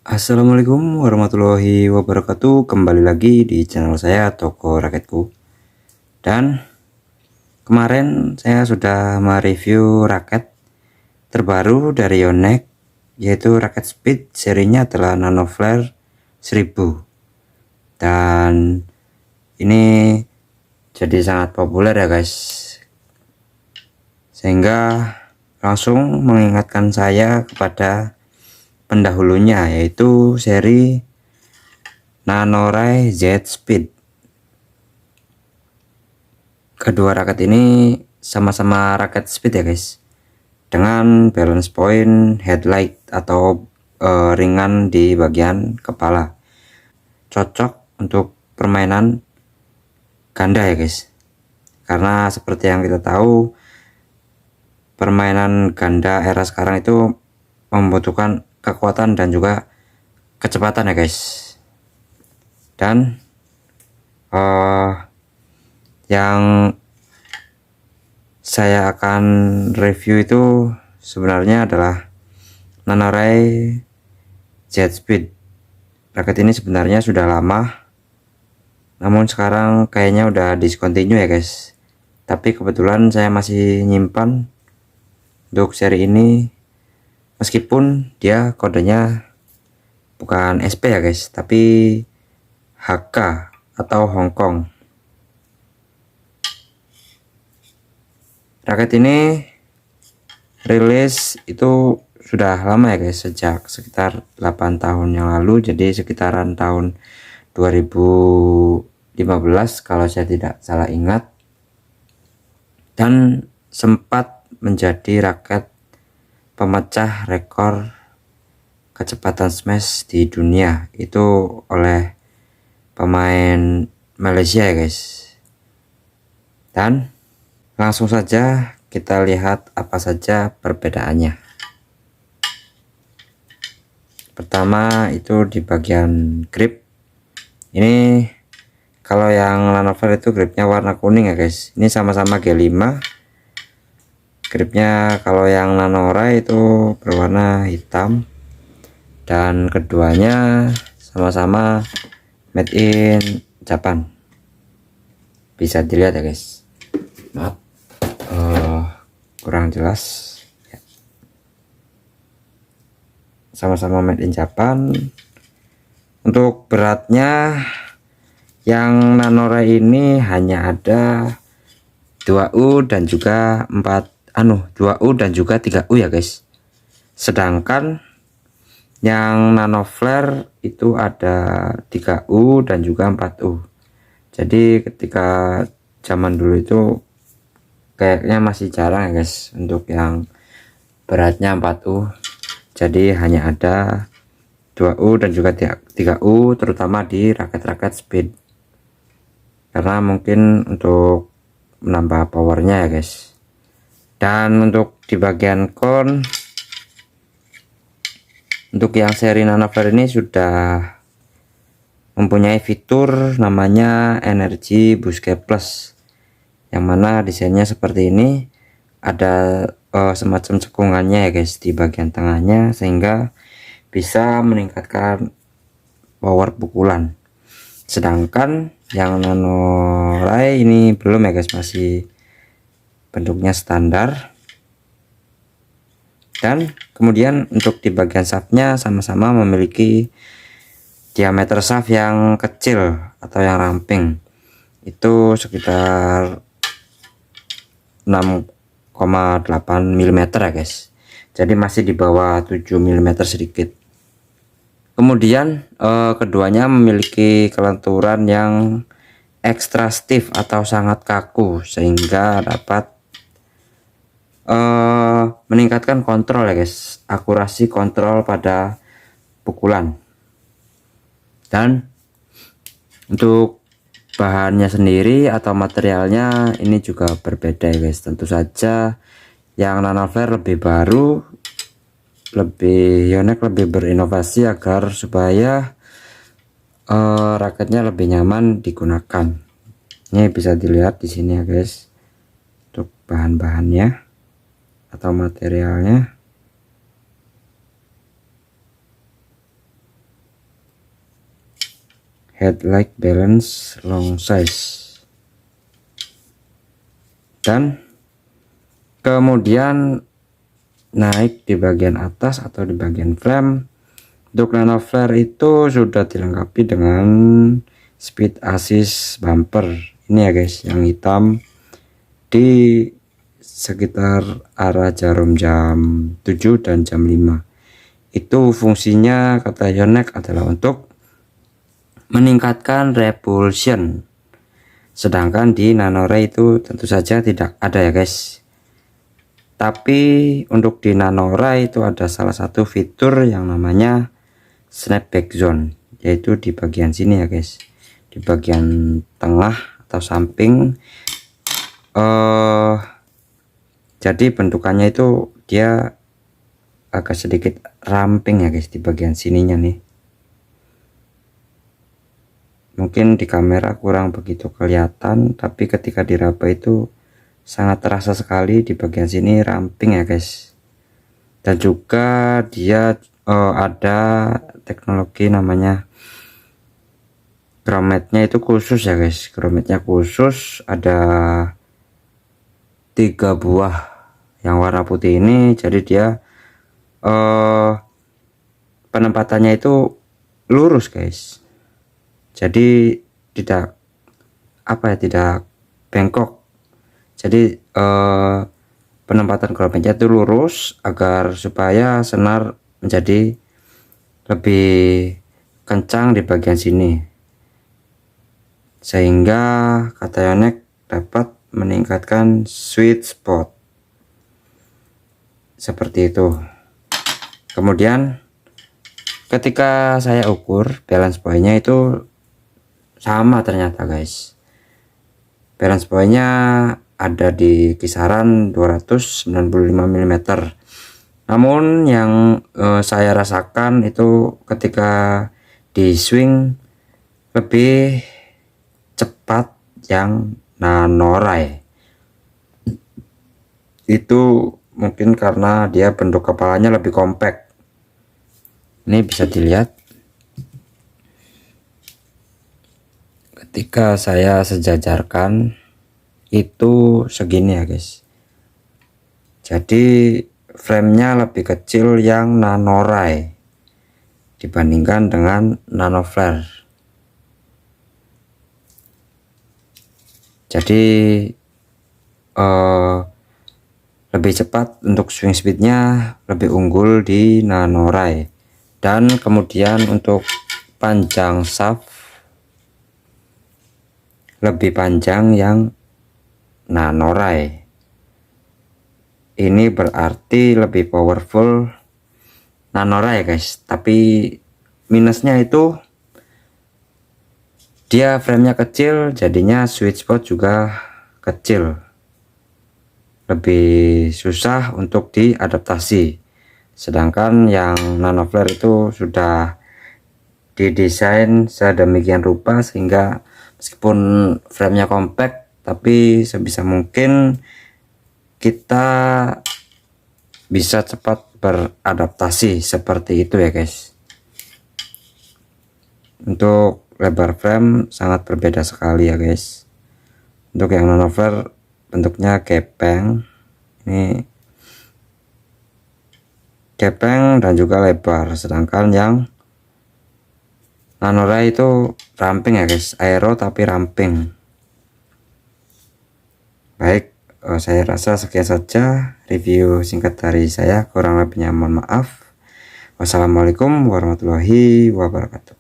Assalamualaikum warahmatullahi wabarakatuh. Kembali lagi di channel saya Toko Raketku. Dan kemarin saya sudah mereview raket terbaru dari Yonex, yaitu raket speed, serinya adalah Nanoflare 1000. Dan ini jadi sangat populer ya guys, sehingga langsung mengingatkan saya kepada pendahulunya, yaitu seri Nanorai Z Speed. Kedua raket ini sama-sama raket speed ya guys, dengan balance point headlight atau ringan di bagian kepala, cocok untuk permainan ganda ya guys, karena seperti yang kita tahu, permainan ganda era sekarang itu membutuhkan kekuatan dan juga kecepatan ya guys. Dan yang saya akan review itu sebenarnya adalah Nanorai Z Speed. Raket ini sebenarnya sudah lama, namun sekarang kayaknya udah discontinue ya guys. Tapi kebetulan saya masih nyimpan untuk seri ini, meskipun dia kodenya bukan SP ya guys, tapi HK atau Hong Kong. Raket ini rilis itu sudah lama ya guys, sejak sekitar 8 tahun yang lalu, jadi sekitaran tahun 2015 kalau saya tidak salah ingat. Dan sempat menjadi raket pemecah rekor kecepatan smash di dunia itu oleh pemain Malaysia ya guys. Dan langsung saja kita lihat apa saja perbedaannya. Pertama itu di bagian grip. Ini kalau yang Nanoflare itu gripnya warna kuning ya guys. Ini sama-sama G5. Gripnya kalau yang Nanorai itu berwarna hitam. Dan keduanya sama-sama made in Japan. Bisa dilihat ya guys. Maaf, kurang jelas. Sama-sama made in Japan. Untuk beratnya, yang Nanorai ini hanya ada 2U dan juga 2U dan juga 3U ya guys. Sedangkan yang Nanoflare itu ada 3U dan juga 4U. Jadi ketika zaman dulu itu kayaknya masih jarang ya guys untuk yang beratnya 4U. Jadi hanya ada 2U dan juga 3U, terutama di raket-raket speed, karena mungkin untuk menambah powernya ya guys. Dan untuk di bagian kon, untuk yang seri Nanoflare ini sudah mempunyai fitur namanya Energy Boost Plus, yang mana desainnya seperti ini. Ada semacam cekungannya ya guys di bagian tengahnya, sehingga bisa meningkatkan power pukulan. Sedangkan yang Nanorai ini belum ya guys, masih bentuknya standar. Dan kemudian untuk di bagian shaftnya sama-sama memiliki diameter shaft yang kecil atau yang ramping, itu sekitar 6,8 mm ya guys. Jadi masih di bawah 7 mm sedikit. Kemudian keduanya memiliki kelenturan yang ekstra stiff atau sangat kaku, sehingga dapat meningkatkan kontrol ya guys, akurasi kontrol pada pukulan. Dan untuk bahannya sendiri atau materialnya ini juga berbeda ya guys. Tentu saja yang Nanoflare lebih baru, Yonex lebih berinovasi agar supaya raketnya lebih nyaman digunakan. Ini bisa dilihat di sini ya guys, untuk bahan-bahannya atau materialnya. headlight balance long size, dan kemudian naik di bagian atas atau di bagian frame. Untuk nano flare itu sudah dilengkapi dengan speed assist bumper ini ya guys, yang hitam di sekitar arah jarum jam 7 dan jam 5. Itu fungsinya kata Yonex adalah untuk meningkatkan repulsion, sedangkan di Nanoray itu tentu saja tidak ada ya guys. Tapi untuk di Nanoray itu ada salah satu fitur yang namanya snapback zone, yaitu di bagian sini ya guys, di bagian tengah atau samping. Jadi bentukannya itu dia agak sedikit ramping ya guys di bagian sininya nih. Mungkin di kamera kurang begitu kelihatan, tapi ketika diraba itu sangat terasa sekali di bagian sini ramping ya guys. Dan juga dia ada teknologi namanya grommetnya itu khusus ya guys. Grommetnya khusus, ada 3 buah yang warna putih ini. Jadi dia penempatannya itu lurus guys. Jadi tidak tidak bengkok. Jadi penempatan grommetnya itu lurus agar supaya senar menjadi lebih kencang di bagian sini, sehingga kata Yonex dapat meningkatkan sweet spot seperti itu. Kemudian ketika saya ukur balance point-nya itu sama ternyata guys. Balance point-nya ada di kisaran 295 mm. Namun yang saya rasakan itu ketika di swing lebih cepat yang Nanoray. Itu mungkin karena dia bentuk kepalanya lebih kompak. Ini bisa dilihat ketika saya sejajarkan itu segini ya guys. Jadi framenya lebih kecil yang Nanoray dibandingkan dengan Nano Flare. Jadi lebih cepat untuk swing speednya, lebih unggul di Nanoray. Dan kemudian untuk panjang shaft lebih panjang yang Nanoray. Ini berarti lebih powerful Nanoray guys. Tapi minusnya itu dia framenya kecil, jadinya sweet spot juga kecil, lebih susah untuk diadaptasi. Sedangkan yang Nano Flare itu sudah didesain sedemikian rupa sehingga meskipun framenya compact, tapi sebisa mungkin kita bisa cepat beradaptasi seperti itu ya guys. Untuk lebar frame sangat berbeda sekali ya guys. Untuk yang Nano Flare bentuknya gepeng, ini gepeng dan juga lebar, sedangkan yang Nanoray itu ramping ya guys, aero tapi ramping. Baik, saya rasa sekian saja review singkat dari saya, kurang lebihnya mohon maaf. Wassalamualaikum warahmatullahi wabarakatuh.